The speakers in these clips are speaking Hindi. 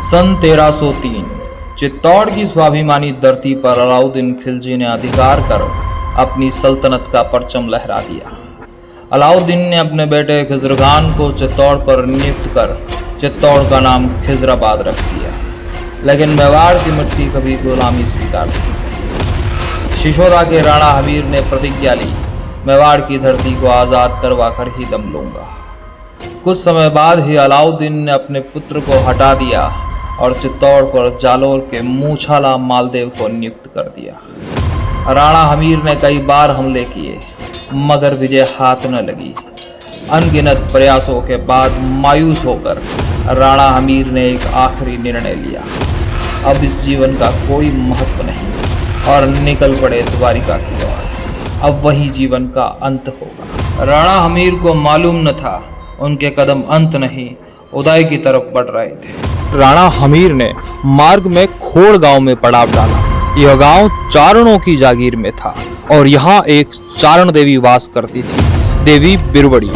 सन 1303 चित्तौड़ की स्वाभिमानी धरती पर अलाउद्दीन खिलजी ने अधिकार कर अपनी सल्तनत का परचम लहरा दिया। अलाउद्दीन ने अपने बेटे खिज़र खान को चित्तौड़ पर नियुक्त कर चित्तौड़ का नाम खिज़राबाद रख दिया, लेकिन मेवाड़ की मिट्टी कभी गुलामी स्वीकार नहीं। सिसोदा के राणा हमीर ने प्रतिज्ञा ली, मेवाड़ की धरती को आज़ाद करवा कर ही दम लूंगा। कुछ समय बाद ही अलाउद्दीन ने अपने पुत्र को हटा दिया और चित्तौड़ पर जालोर के मूछाला मालदेव को नियुक्त कर दिया। राणा हमीर ने कई बार हमले किए, मगर विजय हाथ न लगी। अनगिनत प्रयासों के बाद मायूस होकर राणा हमीर ने एक आखिरी निर्णय लिया। अब इस जीवन का कोई महत्व नहीं और निकल पड़े द्वारिका की ओर। अब वही जीवन का अंत होगा। राणा हमीर को मालूम न था उनके कदम अंत नहीं, उदय की तरफ बढ़ रहे थे। राणा हमीर ने मार्ग में खोड़ गांव में पड़ाव डाला। यह गांव चारणों की जागीर में था और यहाँ एक चारण देवी वास करती थी, देवी बिरवड़ी।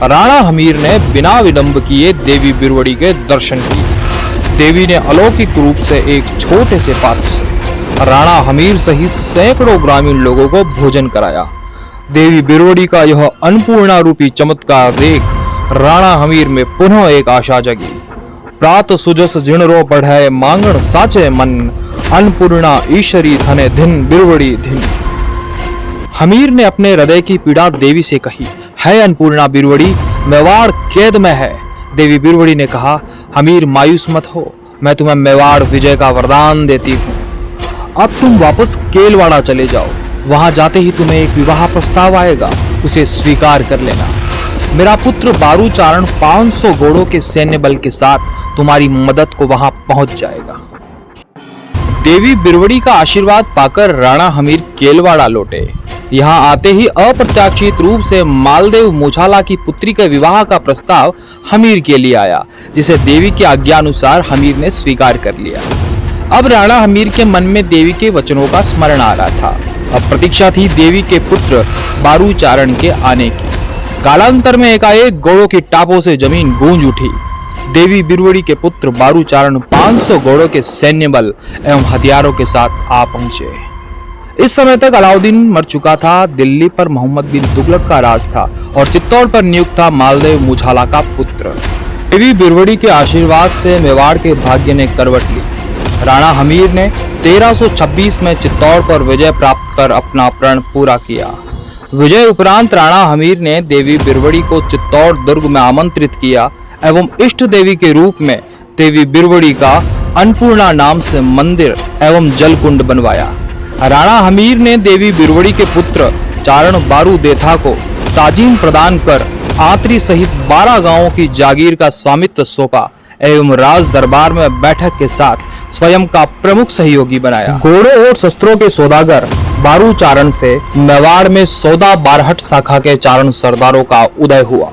राणा हमीर ने बिना विलंब किए देवी बिरवड़ी के दर्शन किए। देवी ने अलौकिक रूप से एक छोटे से पात्र से राणा हमीर सहित सैकड़ों ग्रामीण लोगों को भोजन कराया। देवी बिरवड़ी का यह अन्नपूर्णा रूपी चमत्कार देख राणा हमीर में पुनः एक आशा जगी। प्रात सुजस जिणरो पढ़ाए मांगण साचे मन, अन्नपूर्णा ईश्वरी धने धिन बिरवड़ी धिन। हमीर ने अपने हृदय की पीड़ा देवी से कही, है अन्नपूर्णा बिरवड़ी, मेवाड़ कैद में है। देवी बिरवड़ी ने कहा, हमीर मायूस मत हो, मैं तुम्हें मेवाड़ विजय का वरदान देती हूँ। अब तुम वापस केलवाड़ा चले जाओ, वहां जाते ही तुम्हें एक विवाह प्रस्ताव आएगा, उसे स्वीकार कर लेना। मेरा पुत्र बारूचारण 500 घोड़ों के सैन्य बल के साथ तुम्हारी मदद को वहां पहुंच जाएगा। देवी बिरवड़ी का आशीर्वाद पाकर राणा हमीर केलवाड़ा लौटे। यहाँ आते ही अप्रत्याशित रूप से मालदेव मूछाला की पुत्री के विवाह का प्रस्ताव हमीर के लिए आया, जिसे देवी की आज्ञा अनुसार हमीर ने स्वीकार कर लिया। अब राणा हमीर के मन में देवी के वचनों का स्मरण आ रहा था। अब प्रतीक्षा थी देवी के पुत्र बारूचारण के आने की। कालांतर में एकाएक घोड़ों की टापों से जमीन गूंज उठी। देवी बिरवड़ी के पुत्र बारूचारण 500 घोड़ों के सैन्य बल एवं हथियारों के साथ आ पहुंचे। इस समय तक अलाउद्दीन मर चुका था, दिल्ली पर मोहम्मद बिन तुगलक का राज था और चित्तौड़ पर नियुक्त था मालदेव मूछाला का पुत्र। देवी बिरवड़ी के आशीर्वाद से मेवाड़ के भाग्य ने करवट ली। राणा हमीर ने 1326 में चित्तौड़ पर विजय प्राप्त कर अपना प्रण पूरा किया। विजय उपरांत राणा हमीर ने देवी बिरवड़ी को चित्तौड़ दुर्ग में आमंत्रित किया एवं इष्ट देवी के रूप में देवी बिरवड़ी का अन्नपूर्णा नाम से मंदिर एवं जलकुंड बनवाया। राणा हमीर ने देवी बिरवड़ी के पुत्र चारण बारू देथा को ताजीम प्रदान कर आतरी सहित 12 गांवों की जागीर का स्वामित्व सौंपा एवं राज दरबार में बैठक के साथ स्वयं का प्रमुख सहयोगी बनाया। घोड़ों और शस्त्रों के सौदागर बारूचारण से मेवाड़ में सौदा बारहट शाखा के चारण सरदारों का उदय हुआ।